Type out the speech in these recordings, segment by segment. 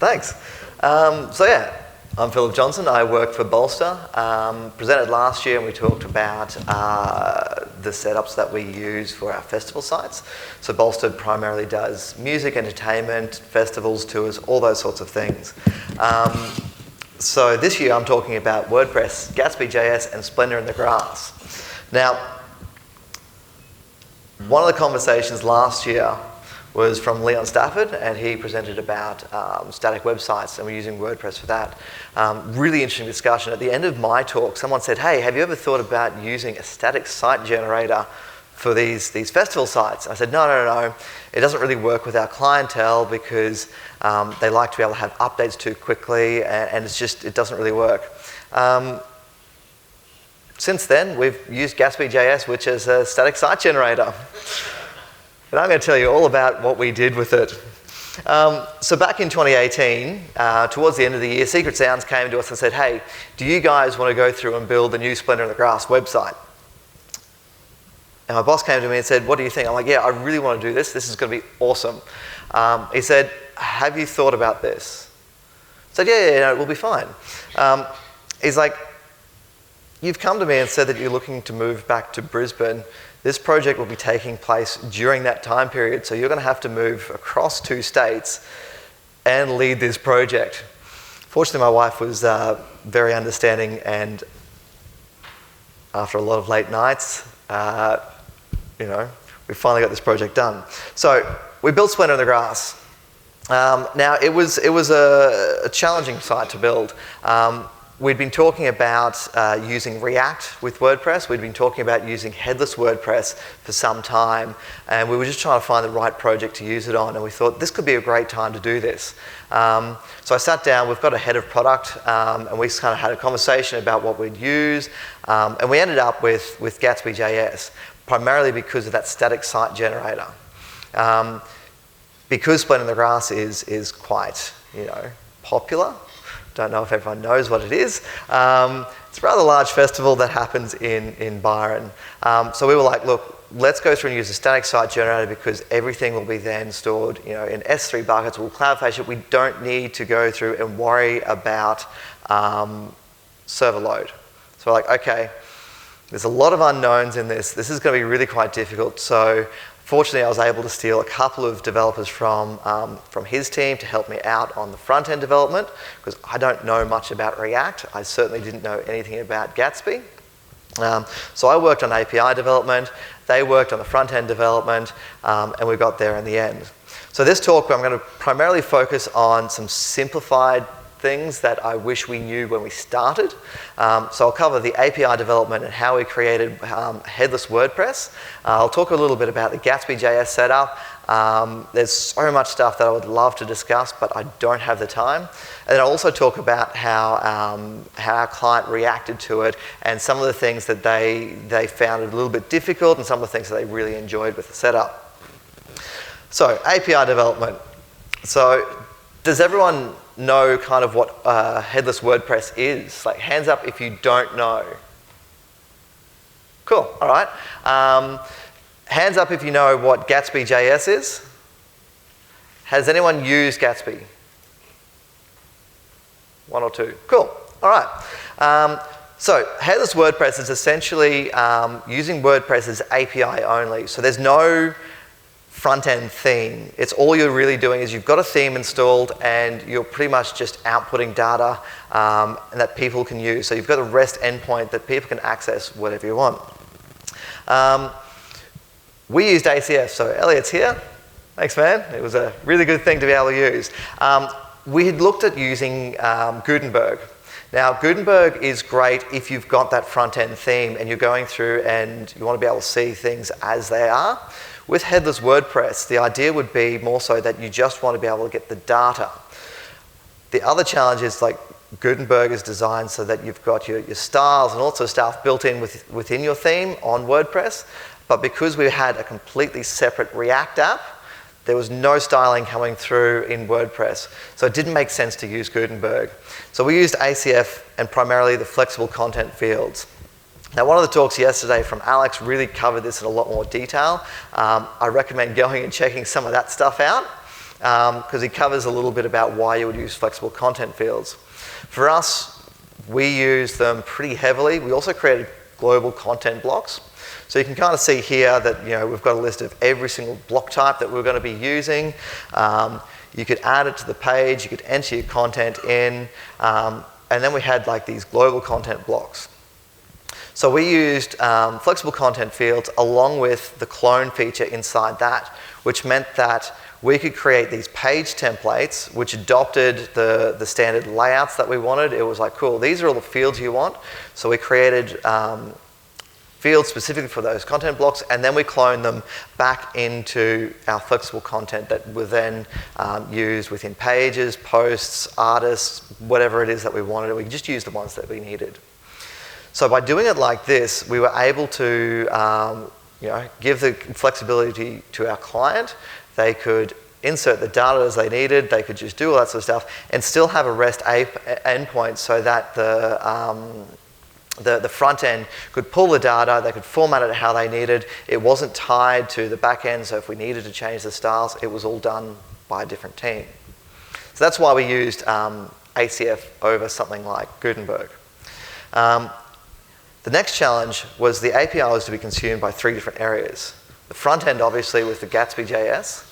Thanks. So yeah, I'm Phillip Johnson. I work for Bolster. Presented last year and we talked about the setups that we use for our festival sites. So Bolster primarily does music, entertainment, festivals, tours, all those sorts of things. So this year I'm talking about WordPress, GatsbyJS and Splendour in the grass. Now, one of the conversations last year was from Leon Stafford, and he presented about static websites, and we're using WordPress for that. Really interesting discussion. At the end of my talk, someone said, hey, have you ever thought about using a static site generator for these festival sites? I said, no. It doesn't really work with our clientele because they like to be able to have updates too quickly, and it doesn't really work. Since then, we've used GatsbyJS, which is a static site generator. And I'm going to tell you all about what we did with it. So back in 2018, towards the end of the year, Secret Sounds came to us and said, hey, do you guys want to go through and build the new Splendour in the Grass website? And my boss came to me and said, what do you think? I'm like, yeah, I really want to do this. This is going to be awesome. He said, have you thought about this? I said, yeah, it will be fine. He's like, you've come to me and said that you're looking to move back to Brisbane. This project will be taking place during that time period, so you're going to have to move across 2 states and lead this project. Fortunately, my wife was very understanding, and after a lot of late nights, we finally got this project done. So we built Splendour in the Grass. Now, it was a challenging site to build. We'd been talking about using React with WordPress. We'd been talking about using headless WordPress for some time, and we were just trying to find the right project to use it on, and we thought this could be a great time to do this. So I sat down, we've got a head of product, and we kind of had a conversation about what we'd use, and we ended up with GatsbyJS, primarily because of that static site generator. Because Splendour in the Grass is quite, popular. Don't know if everyone knows what it is. It's a rather large festival that happens in Byron. So we were like, look, let's go through and use a static site generator because everything will be then stored in S3 buckets. We'll cloud-face it. We don't need to go through and worry about server load. So we're like, okay, there's a lot of unknowns in this. This is going to be really quite difficult. So fortunately, I was able to steal a couple of developers from his team to help me out on the front-end development, because I don't know much about React. I certainly didn't know anything about Gatsby. So I worked on API development, they worked on the front-end development, and we got there in the end. So this talk, I'm going to primarily focus on some simplified things that I wish we knew when we started. So I'll cover the API development and how we created headless WordPress. I'll talk a little bit about the GatsbyJS setup. There's so much stuff that I would love to discuss, but I don't have the time. And I'll also talk about how our client reacted to it and some of the things that they found a little bit difficult and some of the things that they really enjoyed with the setup. So API development. So does everyone know kind of what headless WordPress is? Like, hands up if you don't know. Cool, all right. Hands up if you know what GatsbyJS is. Has anyone used Gatsby? 1 or 2. Cool, all right. So headless WordPress is essentially using WordPress as API only. So there's no front-end theme. It's all you're really doing is you've got a theme installed and you're pretty much just outputting data and that people can use. So you've got a REST endpoint that people can access whatever you want. We used ACF, so Elliot's here. Thanks, man. It was a really good thing to be able to use. We had looked at using Gutenberg. Now, Gutenberg is great if you've got that front-end theme and you're going through and you want to be able to see things as they are. With headless WordPress, the idea would be more so that you just want to be able to get the data. The other challenge is like Gutenberg is designed so that you've got your styles and all sorts of stuff built in within your theme on WordPress, but because we had a completely separate React app, there was no styling coming through in WordPress, so it didn't make sense to use Gutenberg. So we used ACF and primarily the flexible content fields. Now, one of the talks yesterday from Alex really covered this in a lot more detail. I recommend going and checking some of that stuff out. because he covers a little bit about why you would use flexible content fields. For us, we use them pretty heavily. We also created global content blocks. So you can kind of see here that we've got a list of every single block type that we're going to be using. You could add it to the page, you could enter your content in, and then we had like these global content blocks. So we used flexible content fields along with the clone feature inside that, which meant that we could create these page templates which adopted the standard layouts that we wanted. It was like, cool, these are all the fields you want. So we created fields specifically for those content blocks, and then we cloned them back into our flexible content that were then used within pages, posts, artists, whatever it is that we wanted, and we just used the ones that we needed. So by doing it like this, we were able to give the flexibility to our client. They could insert the data as they needed, they could just do all that sort of stuff, and still have a REST endpoint so that the front end could pull the data, they could format it how they needed. It wasn't tied to the back end, so if we needed to change the styles, it was all done by a different team. So that's why we used ACF over something like Gutenberg. The next challenge was the API was to be consumed by 3 different areas. The front end, obviously, with the GatsbyJS,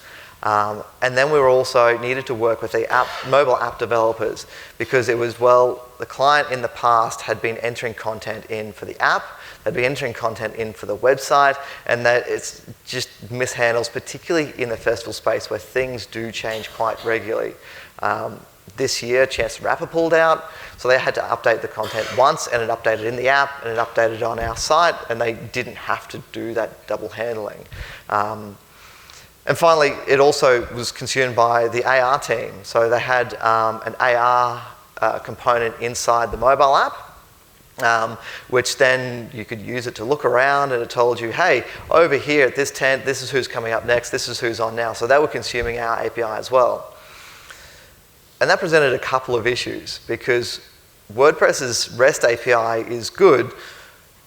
and then we were also needed to work with the mobile app developers, because it was, the client in the past had been entering content in for the app, they'd be entering content in for the website, and that it's just mishandles, particularly in the festival space where things do change quite regularly. This year, Chance the Rapper pulled out, so they had to update the content once, and it updated in the app, and it updated on our site, and they didn't have to do that double handling. And finally, it also was consumed by the AR team. So they had an AR component inside the mobile app, which then you could use it to look around, and it told you, hey, over here at this tent, this is who's coming up next, this is who's on now. So they were consuming our API as well. And that presented a couple of issues, because WordPress's REST API is good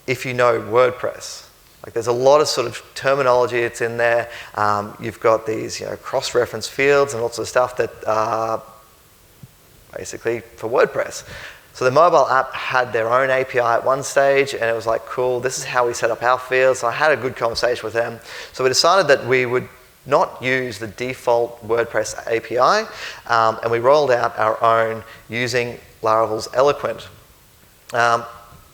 if you know WordPress. Like, there's a lot of sort of terminology that's in there. You've got these cross-reference fields and lots of stuff that are basically for WordPress. So the mobile app had their own API at one stage, and it was like, cool, this is how we set up our fields. So I had a good conversation with them. So we decided that we would not use the default WordPress API, and we rolled out our own using Laravel's Eloquent. I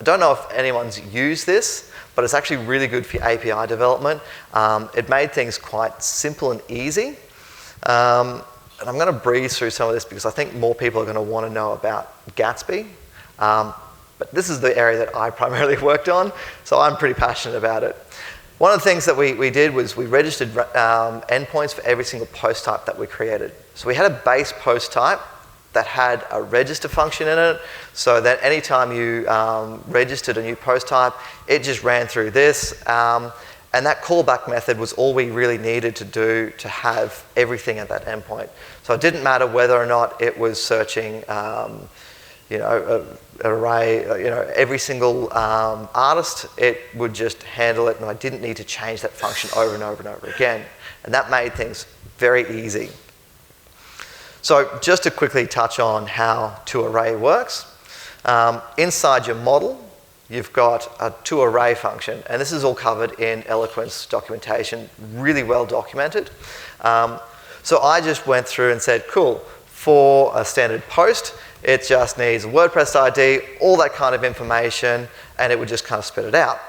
don't know if anyone's used this, but it's actually really good for API development. It made things quite simple and easy. And I'm going to breeze through some of this because I think more people are going to want to know about Gatsby. But this is the area that I primarily worked on, so I'm pretty passionate about it. One of the things that we did was we registered endpoints for every single post type that we created. So we had a base post type that had a register function in it, so that anytime you registered a new post type, it just ran through this. And that callback method was all we really needed to do to have everything at that endpoint. So it didn't matter whether or not it was searching an array, every single artist, it would just handle it, and I didn't need to change that function over and over and over again. And that made things very easy. So just to quickly touch on how toArray works. Inside your model, you've got a toArray function, and this is all covered in Eloquent's documentation, really well documented. So I just went through and said, cool, for a standard post, it just needs a WordPress ID, all that kind of information, and it would just kind of spit it out.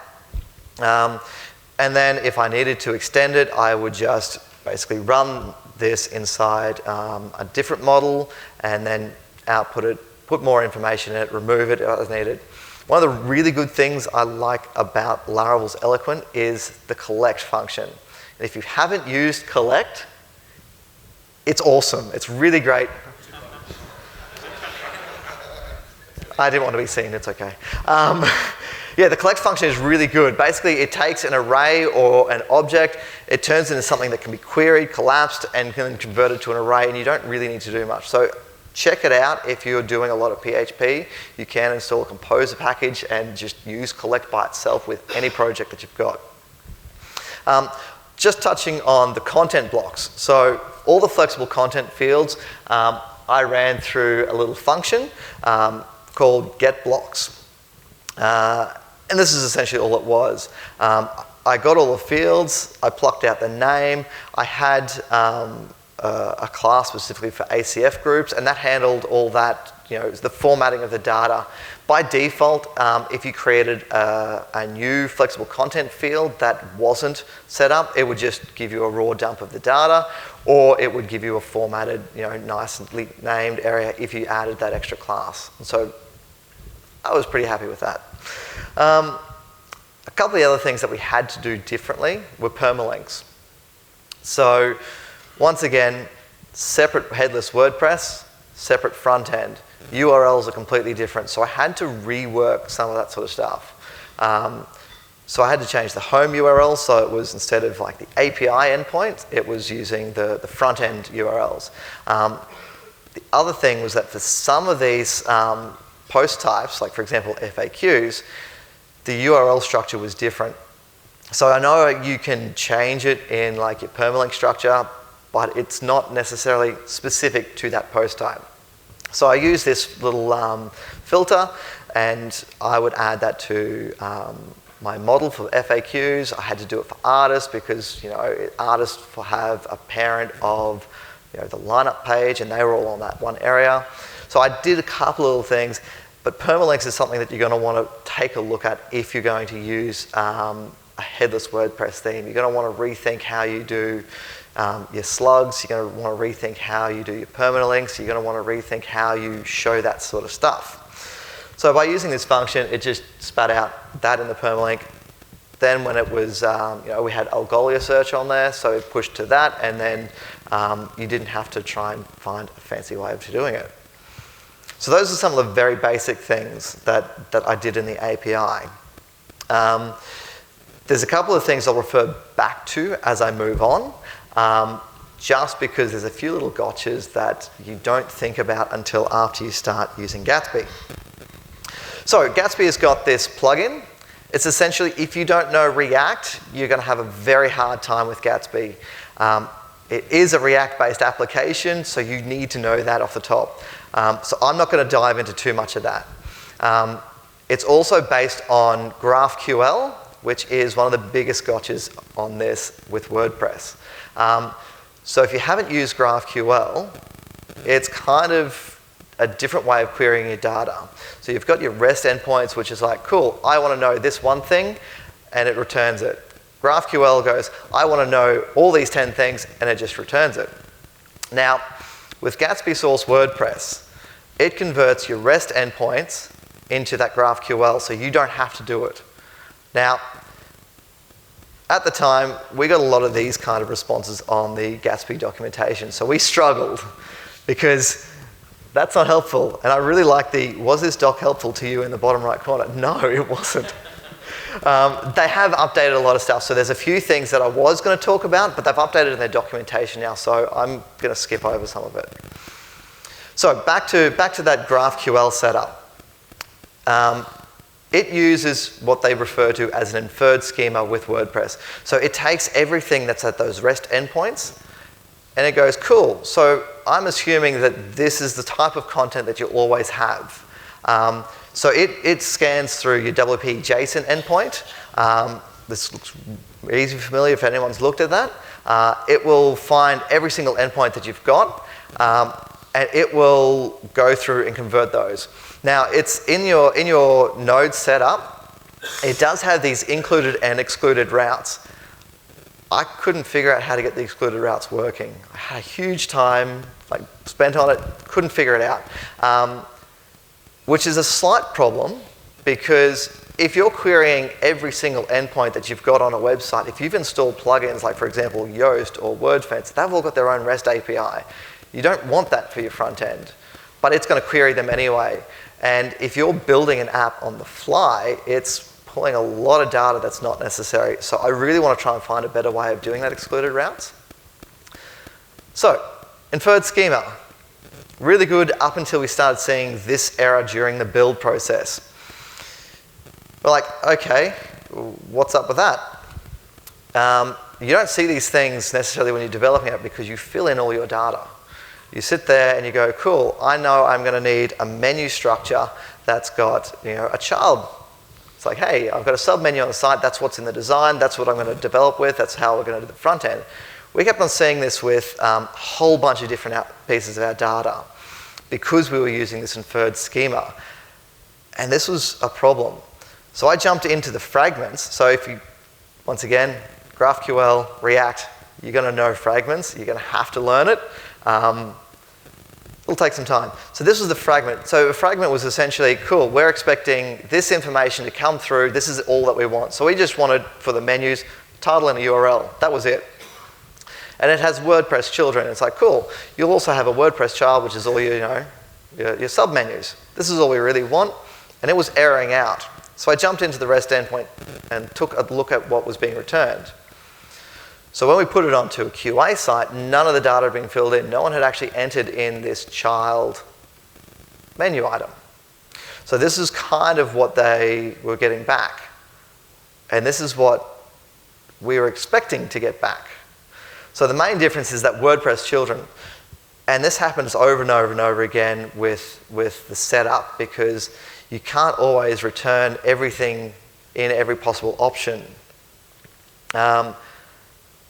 And then if I needed to extend it, I would just basically run this inside a different model and then output it, put more information in it, remove it as needed. One of the really good things I like about Laravel's Eloquent is the collect function. And if you haven't used collect, it's awesome. It's really great. I didn't want to be seen, it's okay. Yeah, the collect function is really good. Basically, it takes an array or an object, it turns into something that can be queried, collapsed, and can convert it to an array, and you don't really need to do much. So check it out if you're doing a lot of PHP. You can install a Composer package and just use collect by itself with any project that you've got. Just touching on the content blocks. So all the flexible content fields, I ran through a little function called getBlocks. And this is essentially all it was. I got all the fields, I plucked out the name, I had a class specifically for ACF groups, and that handled all that, the formatting of the data. By default, if you created a new flexible content field that wasn't set up, it would just give you a raw dump of the data, or it would give you a formatted, nicely named area if you added that extra class. And so I was pretty happy with that. A couple of the other things that we had to do differently were permalinks. So once again, separate headless WordPress, separate front end. URLs are completely different, so I had to rework some of that sort of stuff. So I had to change the home URL, so it was, instead of like the API endpoint, it was using the front end URLs. The other thing was that for some of these post types, like for example FAQs, the URL structure was different. So I know you can change it in like your permalink structure, but it's not necessarily specific to that post type. So I use this little filter, and I would add that to my model for FAQs. I had to do it for artists because artists have a parent of the lineup page, and they were all on that one area. So I did a couple of little things, but permalinks is something that you're going to want to take a look at if you're going to use a headless WordPress theme. You're going to want to rethink how you do your slugs. You're going to want to rethink how you do your permalinks. You're going to want to rethink how you show that sort of stuff. So by using this function, it just spat out that in the permalink. Then when it was, we had Algolia search on there, so it pushed to that, and then you didn't have to try and find a fancy way of doing it. So those are some of the very basic things that I did in the API. There's a couple of things I'll refer back to as I move on, just because there's a few little gotchas that you don't think about until after you start using Gatsby. So Gatsby has got this plugin. It's essentially, if you don't know React, you're going to have a very hard time with Gatsby. It is a React-based application, so you need to know that off the top. So I'm not going to dive into too much of that. It's also based on GraphQL, which is one of the biggest gotchas on this with WordPress. So if you haven't used GraphQL, it's kind of a different way of querying your data. So you've got your REST endpoints, which is like, cool, I want to know this one thing, and it returns it. GraphQL goes, I want to know all these 10 things, and it just returns it. Now, with Gatsby Source WordPress, it converts your REST endpoints into that GraphQL, so you don't have to do it. Now, at the time, we got a lot of these kind of responses on the Gatsby documentation, so we struggled because that's not helpful. And I really like the, was this doc helpful to you in the bottom right corner? No, it wasn't. They have updated a lot of stuff, so there's a few things that I was going to talk about, but they've updated in their documentation now, so I'm going to skip over some of it. So back to that GraphQL setup. It uses what they refer to as an inferred schema with WordPress. So it takes everything that's at those REST endpoints, and it goes, cool, so I'm assuming that this is the type of content that you always have. So it scans through your WP-JSON endpoint. This looks easy familiar if anyone's looked at that. It will find every single endpoint that you've got, and it will go through and convert those. Now, it's in your node setup, it does have these included and excluded routes. I couldn't figure out how to get the excluded routes working. I had a huge time spent on it, couldn't figure it out. Which is a slight problem, because if you're querying every single endpoint that you've got on a website, if you've installed plugins like, for example, Yoast or WordFence, they've all got their own REST API. You don't want that for your front end, but it's going to query them anyway. And if you're building an app on the fly, it's pulling a lot of data that's not necessary. So I really want to try and find a better way of doing that excluded routes. So, inferred schema. Really good up until we started seeing this error during the build process. We're like, okay, what's up with that? you don't see these things necessarily when you're developing it because you fill in all your data. You sit there and you go, cool, I know I'm going to need a menu structure that's got, a child. It's like, hey, I've got a sub-menu on the site, that's what's in the design, that's what I'm going to develop with, that's how we're going to do the front end. We kept on seeing this with a whole bunch of different pieces of our data because we were using this inferred schema. And this was a problem. So I jumped into the fragments. So if you, once again, GraphQL, React, you're going to know fragments. You're going to have to learn it. It'll take some time. So this was the fragment. So a fragment was essentially, cool, we're expecting this information to come through. This is all that we want. So we just wanted, for the menus, title and a URL. That was it. And it has WordPress children. It's like, cool, you'll also have a WordPress child, which is all your sub-menus. This is all we really want. And it was erroring out. So I jumped into the REST endpoint and took a look at what was being returned. So when we put it onto a QA site, none of the data had been filled in. No one had actually entered in this child menu item. So this is kind of what they were getting back. And this is what we were expecting to get back. So the main difference is that WordPress children, and this happens over and over and over again with the setup because you can't always return everything in every possible option.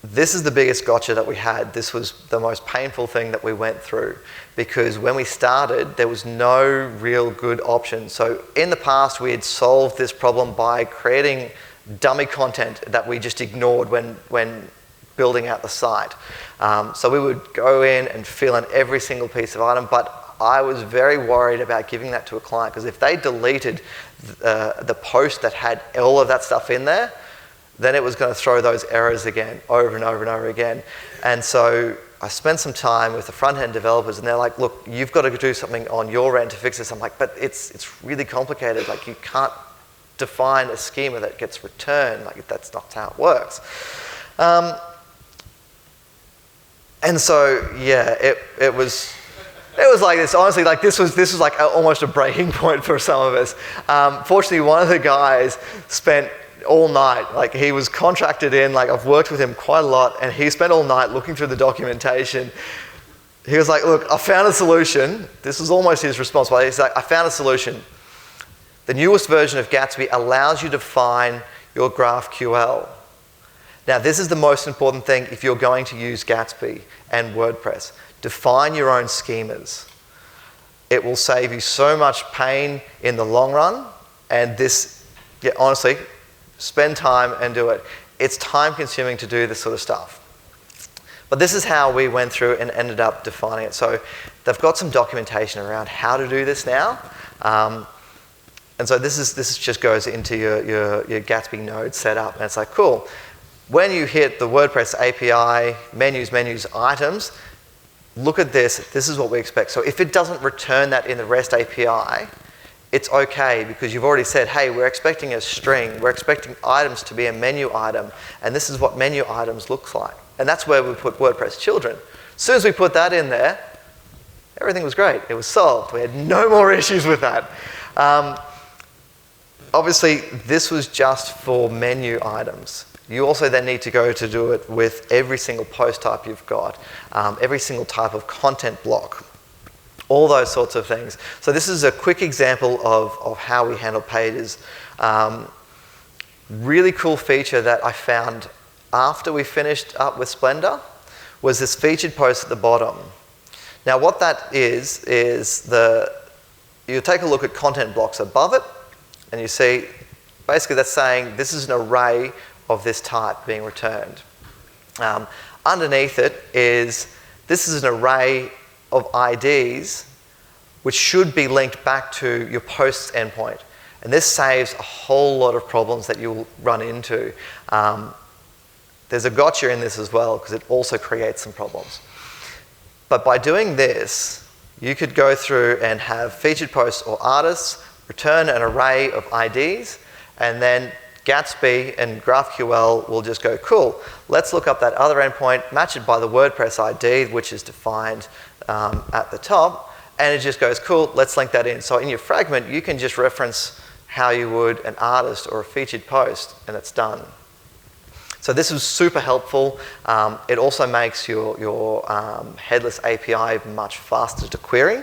This is the biggest gotcha that we had. This was the most painful thing that we went through because when we started, there was no real good option. So in the past, we had solved this problem by creating dummy content that we just ignored when building out the site. So we would go in and fill in every single piece of item, but I was very worried about giving that to a client because if they deleted the post that had all of that stuff in there, then it was going to throw those errors again, over and over and over again. And so I spent some time with the front-end developers and they're like, look, you've got to do something on your end to fix this. I'm like, but it's really complicated. Like you can't define a schema that gets returned. Like that's not how it works. And so, yeah, it was like this. Honestly, like this was like almost a breaking point for some of us. Fortunately, one of the guys spent all night. Like he was contracted in. Like I've worked with him quite a lot, and he spent all night looking through the documentation. He was like, "Look, I found a solution." This was almost his response. But he's like, "I found a solution. The newest version of Gatsby allows you to define your GraphQL." Now, this is the most important thing if you're going to use Gatsby and WordPress. Define your own schemas. It will save you so much pain in the long run. And this, yeah, honestly, spend time and do it. It's time consuming to do this sort of stuff. But this is how we went through and ended up defining it. So they've got some documentation around how to do this now. And so this just goes into your Gatsby node setup. And it's like, cool. When you hit the WordPress API, menus, items, look at this. This is what we expect. So if it doesn't return that in the REST API, it's okay because you've already said, hey, we're expecting a string. We're expecting items to be a menu item. And this is what menu items looks like. And that's where we put WordPress children. As soon as we put that in there, everything was great. It was solved. We had no more issues with that. Obviously, this was just for menu items. You also then need to go to do it with every single post type you've got, every single type of content block, all those sorts of things. So this is a quick example of how we handle pages. Really cool feature that I found after we finished up with Splendour was this featured post at the bottom. Now what that is you take a look at content blocks above it, and you see basically that's saying this is an array of this type being returned. Underneath it this is an array of IDs which should be linked back to your posts endpoint. And this saves a whole lot of problems that you'll run into. There's a gotcha in this as well because it also creates some problems. But by doing this, you could go through and have featured posts or artists return an array of IDs, and then Gatsby and GraphQL will just go, cool, let's look up that other endpoint, match it by the WordPress ID, which is defined at the top, and it just goes, cool, let's link that in. So in your fragment, you can just reference how you would an artist or a featured post, and it's done. So this was super helpful. It also makes your headless API much faster to query.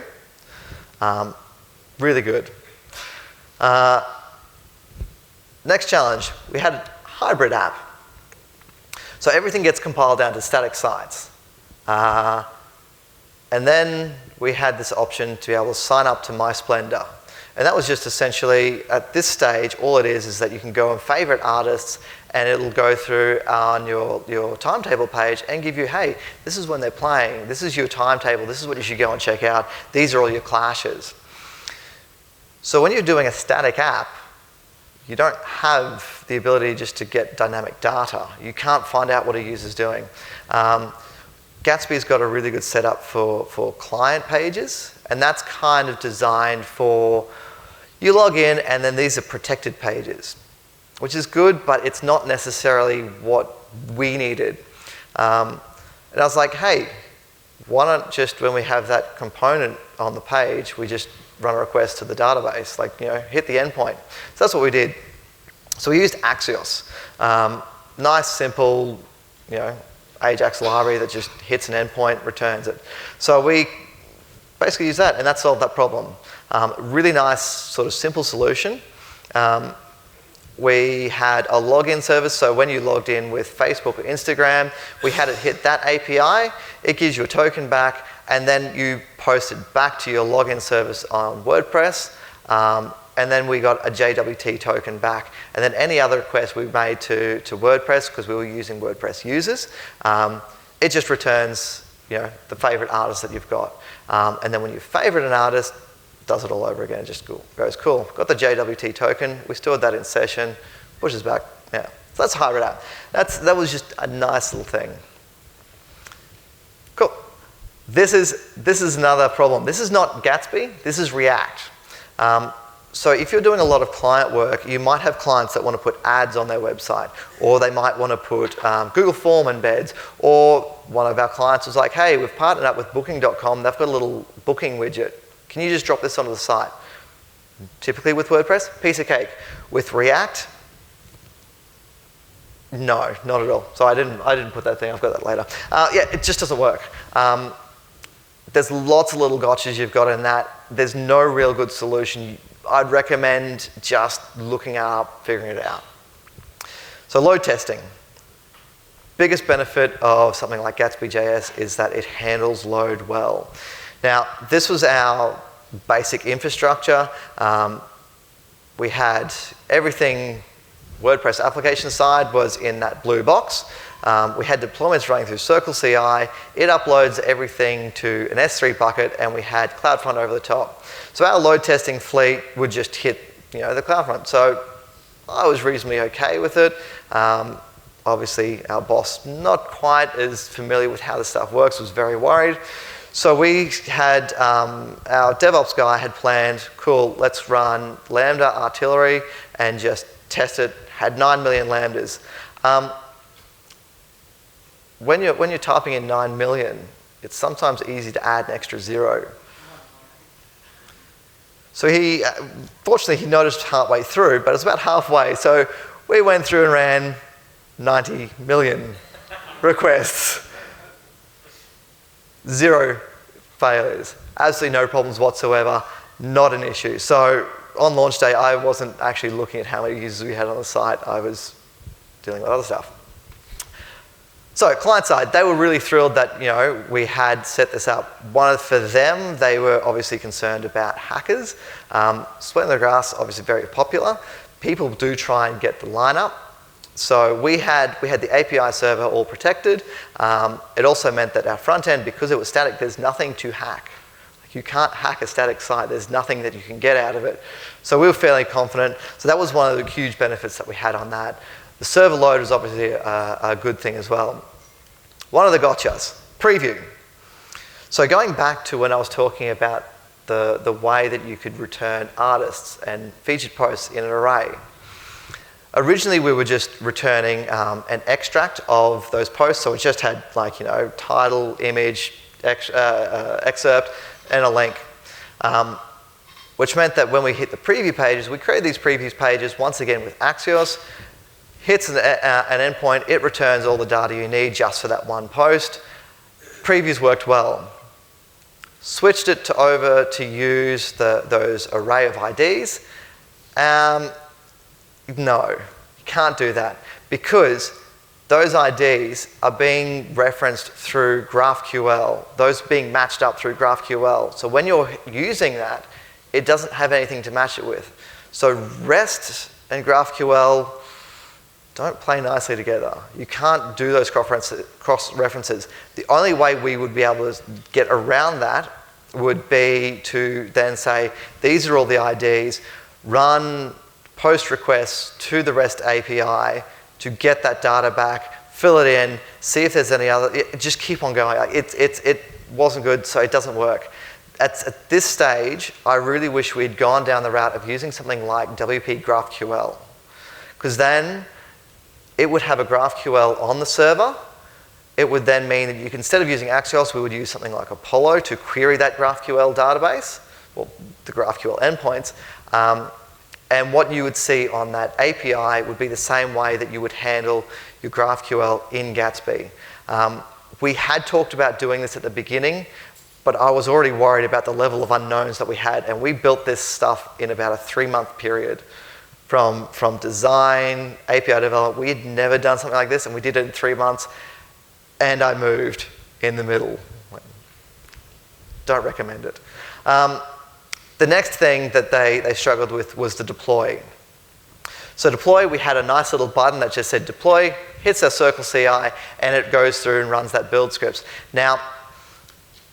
Really good. Next challenge, we had a hybrid app. So everything gets compiled down to static sites. And then we had this option to be able to sign up to my Splendour. And that was just essentially, at this stage, all it is that you can go and favorite artists and it'll go through on your timetable page and give you, hey, this is when they're playing, this is your timetable, this is what you should go and check out, these are all your clashes. So when you're doing a static app, you don't have the ability just to get dynamic data. You can't find out what a user's doing. Gatsby's got a really good setup for client pages, and that's kind of designed for, you log in and then these are protected pages, which is good, but it's not necessarily what we needed. And I was like, hey, why not just when we have that component on the page, we just run a request to the database, like, hit the endpoint. So that's what we did. So we used Axios. Nice, simple, Ajax library that just hits an endpoint, returns it. So we basically used that, and that solved that problem. Really nice, sort of simple solution. We had a login service, so when you logged in with Facebook or Instagram, we had it hit that API, it gives you a token back, and then you post it back to your login service on WordPress, and then we got a JWT token back. And then any other request we made to WordPress, because we were using WordPress users, it just returns the favorite artist that you've got. And then when you favorite an artist, it does it all over again. It just goes, cool. Got the JWT token. We stored that in session, pushes back. Yeah. So that's hybrid app. That was just a nice little thing. Cool. This is another problem. This is not Gatsby. This is React. So if you're doing a lot of client work, you might have clients that want to put ads on their website, or they might want to put Google Form embeds, or one of our clients was like, hey, we've partnered up with Booking.com, they've got a little booking widget. Can you just drop this onto the site? Typically with WordPress, piece of cake. With React, no, not at all. So I didn't put that thing, I've got that later. Yeah, it just doesn't work. There's lots of little gotchas you've got in that. There's no real good solution. I'd recommend just looking up, figuring it out. So load testing. Biggest benefit of something like GatsbyJS is that it handles load well. Now, this was our basic infrastructure. We had everything WordPress application side was in that blue box. We had deployments running through Circle CI. It uploads everything to an S3 bucket, and we had CloudFront over the top. So our load testing fleet would just hit, the CloudFront. So I was reasonably okay with it. Obviously, our boss, not quite as familiar with how this stuff works, was very worried. So we had, our DevOps guy had planned, cool, let's run Lambda artillery and just test it. Had 9 million Lambdas. When you're typing in 9 million, it's sometimes easy to add an extra 0. So fortunately, he noticed halfway through, but it's about halfway. So we went through and ran 90 million requests. 0 failures. Absolutely no problems whatsoever. Not an issue. So on launch day, I wasn't actually looking at how many users we had on the site. I was dealing with other stuff. So client side, they were really thrilled that we had set this up. For them, they were obviously concerned about hackers. Splendour, obviously very popular. People do try and get the lineup. So we had the API server all protected. It also meant that our front end, because it was static, there's nothing to hack. You can't hack a static site. There's nothing that you can get out of it. So we were fairly confident. So that was one of the huge benefits that we had on that. The server load was obviously a good thing as well. One of the gotchas, preview. So going back to when I was talking about the way that you could return artists and featured posts in an array. Originally, we were just returning an extract of those posts. So it just had title, image, excerpt, and a link. Which meant that when we hit the preview pages, we created these preview pages once again with Axios. hits an endpoint, it returns all the data you need just for that one post. Previews worked well. Switched it over to use those array of IDs. No, you can't do that because those IDs are being referenced through GraphQL. Those being matched up through GraphQL. So when you're using that, it doesn't have anything to match it with. So REST and GraphQL don't play nicely together. You can't do those cross-references. The only way we would be able to get around that would be to then say, these are all the IDs, run post requests to the REST API to get that data back, fill it in, see if there's any other, just keep on going. It wasn't good, so it doesn't work. At this stage, I really wish we'd gone down the route of using something like WP GraphQL, because then it would have a GraphQL on the server. It would then mean that you can, instead of using Axios, we would use something like Apollo to query that GraphQL database, or the GraphQL endpoints. And what you would see on that API would be the same way that you would handle your GraphQL in Gatsby. We had talked about doing this at the beginning, but I was already worried about the level of unknowns that we had, and we built this stuff in about a 3-month period. From design, API development, we had never done something like this, and we did it in 3 months, and I moved in the middle. Don't recommend it. The next thing that they struggled with was the deploy. So deploy, we had a nice little button that just said deploy, hits our Circle CI, and it goes through and runs that build scripts. Now,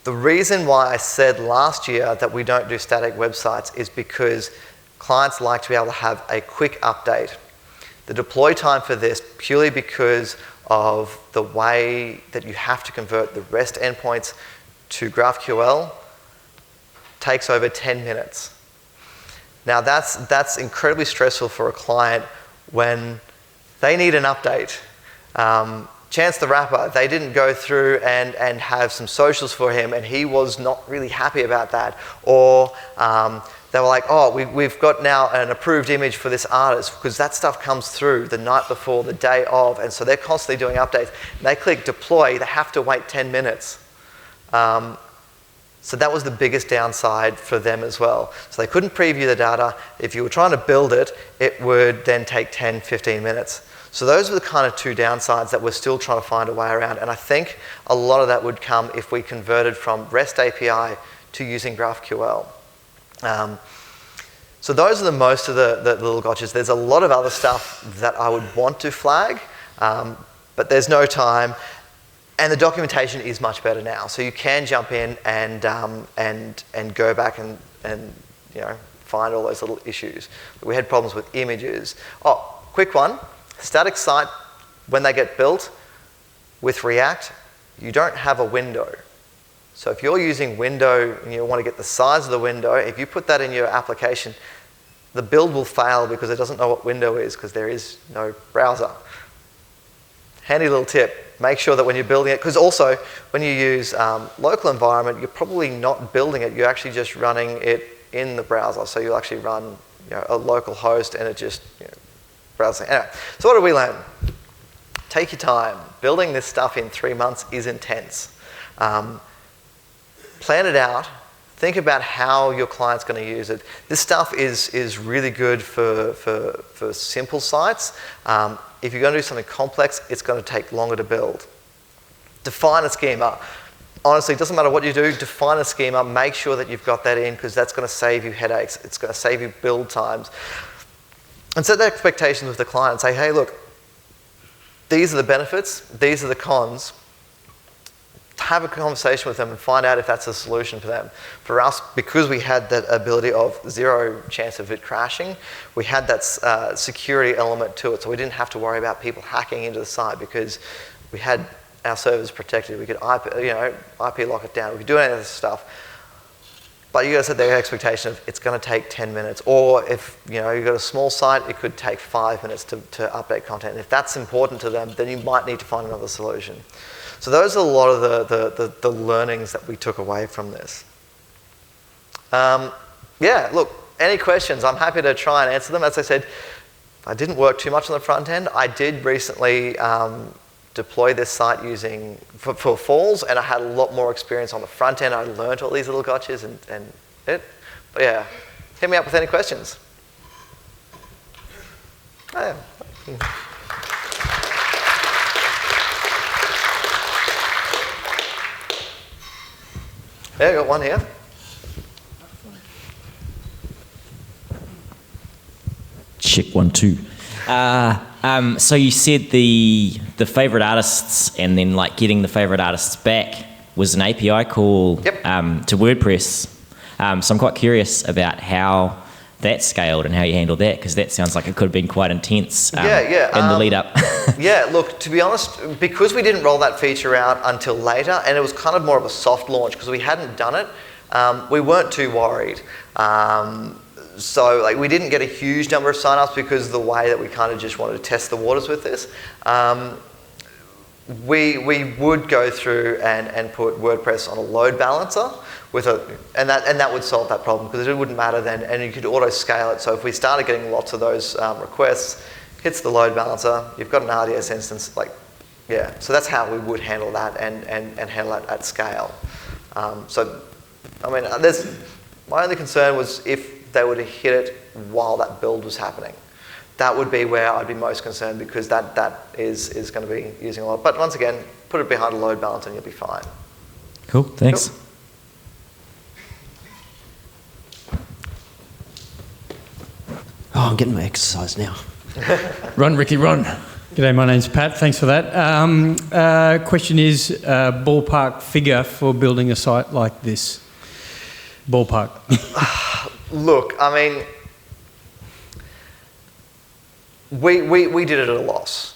the reason why I said last year that we don't do static websites is because clients like to be able to have a quick update. The deploy time for this, purely because of the way that you have to convert the REST endpoints to GraphQL, takes over 10 minutes. Now that's incredibly stressful for a client when they need an update. Chance the Rapper, they didn't go through and have some socials for him, and he was not really happy about that. Or they were like, oh, we've got now an approved image for this artist, because that stuff comes through the night before, the day of, and so they're constantly doing updates. And they click deploy, they have to wait 10 minutes. So that was the biggest downside for them as well. So they couldn't preview the data. If you were trying to build it, it would then take 10, 15 minutes. So those were the kind of two downsides that we're still trying to find a way around. And I think a lot of that would come if we converted from REST API to using GraphQL. So those are the most of the little gotchas. There's a lot of other stuff that I would want to flag, but there's no time. And the documentation is much better now. So you can jump in and go back and you know, find all those little issues. We had problems with images. Oh, quick one. Static site, when they get built with React, you don't have a window. So if you're using window and you want to get the size of the window, if you put that in your application, the build will fail because it doesn't know what window is, because there is no browser. Handy little tip. Make sure that when you're building it, because also when you use local environment, you're probably not building it, you're actually just running it in the browser. So you'll actually run a local host and it just browsing. Anyway, so what did we learn? Take your time. Building this stuff in 3 months is intense. Plan it out. Think about how your client's going to use it. This stuff is really good for simple sites. If you're going to do something complex, it's going to take longer to build. Define a schema. Honestly, it doesn't matter what you do, define a schema, make sure that you've got that in, because that's going to save you headaches, it's going to save you build times. And set the expectations with the client and say, hey, look, these are the benefits, these are the cons. Have a conversation with them and find out if that's a solution for them. For us, because we had that ability of 0 chance of it crashing, we had that security element to it, so we didn't have to worry about people hacking into the site because we had our servers protected. We could IP lock it down. We could do any of this stuff. But you got to set the expectation of it's going to take 10 minutes, or if you've got a small site, it could take 5 minutes to update content. And if that's important to them, then you might need to find another solution. So those are a lot of the learnings that we took away from this. Yeah, look, any questions, I'm happy to try and answer them. As I said, I didn't work too much on the front end. I did recently deploy this site using for Falls, and I had a lot more experience on the front end. I learned all these little gotchas and it. But yeah, hit me up with any questions. Oh, yeah. Yeah, I got one here. Check 1, 2. So you said the favorite artists and then like getting the favorite artists back was an API call Yep. To WordPress. So I'm quite curious about how that scaled and how you handled that, because that sounds like it could have been quite intense in the lead up. Yeah, look, to be honest, because we didn't roll that feature out until later, and it was kind of more of a soft launch because we hadn't done it, we weren't too worried. So like we didn't get a huge number of signups because of the way that we kind of just wanted to test the waters with this. We would go through and put WordPress on a load balancer and that would solve that problem, because it wouldn't matter then, and you could auto scale it. So if we started getting lots of those requests, hits the load balancer, you've got an RDS instance, so that's how we would handle that and handle that at scale. So I mean, my only concern was if they were to hit it while that build was happening. That would be where I'd be most concerned, because that is going to be using a lot. But once again, put it behind a load balancer and you'll be fine. Cool, thanks. Cool. Oh, I'm getting my exercise now. Run, Ricky, run. G'day, my name's Pat. Thanks for that. Question is, ballpark figure for building a site like this? Ballpark. Look, I mean, we did it at a loss,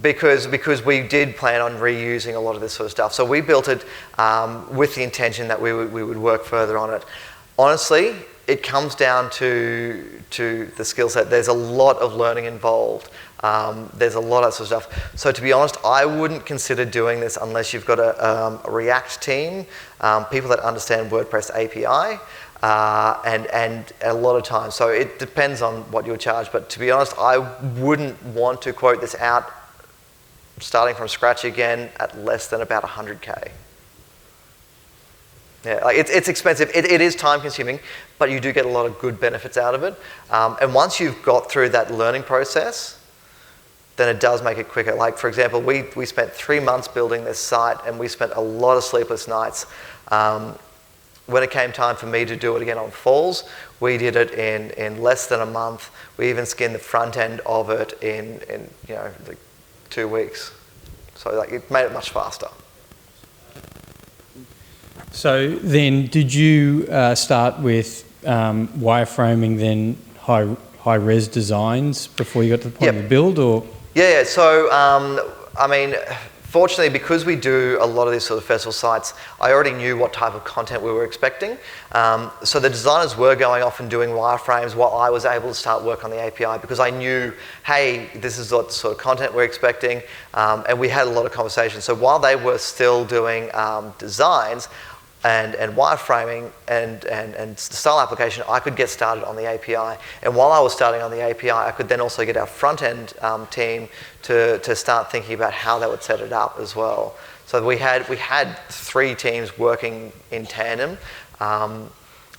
because we did plan on reusing a lot of this sort of stuff. So we built it with the intention that we would work further on it. Honestly, it comes down to the skill set. There's a lot of learning involved. There's a lot of sort of stuff. So to be honest, I wouldn't consider doing this unless you've got a React team, people that understand WordPress API, and a lot of time. So it depends on what you'll charge. But to be honest, I wouldn't want to quote this out starting from scratch again at less than about 100K. Yeah, like it's expensive. It is time consuming, but you do get a lot of good benefits out of it. And once you've got through that learning process, then it does make it quicker. Like for example, we spent 3 months building this site, and we spent a lot of sleepless nights. When it came time for me to do it again on Falls, we did it in less than a month. We even skinned the front end of it in 2 weeks. So it made it much faster. So then, did you start with wireframing, then high-res designs before you got to the point of the build, or? Yeah. So I mean, fortunately, because we do a lot of these sort of festival sites, I already knew what type of content we were expecting. So the designers were going off and doing wireframes while I was able to start work on the API, because I knew, hey, this is what sort of content we're expecting, and we had a lot of conversations. So while they were still doing designs and wireframing and style application, I could get started on the API. And while I was starting on the API, I could then also get our front-end team to start thinking about how they would set it up as well. So we had 3 teams working in tandem.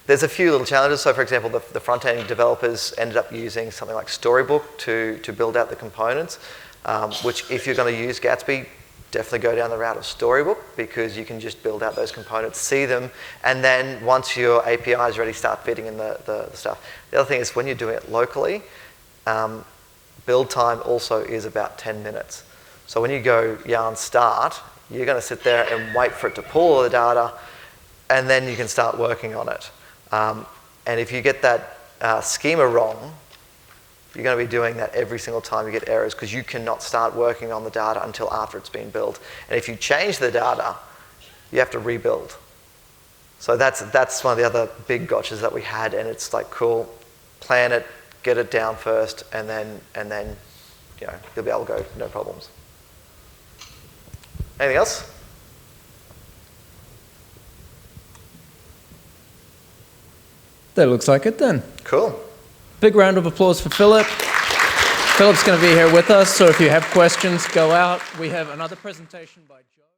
There's a few little challenges. So for example, the front-end developers ended up using something like Storybook to build out the components, which if you're going to use Gatsby, definitely go down the route of Storybook, because you can just build out those components, see them, and then once your API is ready, start fitting in the stuff. The other thing is, when you're doing it locally, build time also is about 10 minutes. So when you go yarn start, you're going to sit there and wait for it to pull all the data, and then you can start working on it. And if you get that schema wrong, you're going to be doing that every single time you get errors, because you cannot start working on the data until after it's been built. And if you change the data, you have to rebuild. So that's one of the other big gotchas that we had, and it's like, cool, plan it, get it down first, and then you'll be able to go, no problems. Anything else? That looks like it then. Cool. Big round of applause for Phillip. Philip's going to be here with us, so if you have questions, go out. We have another presentation by Joe.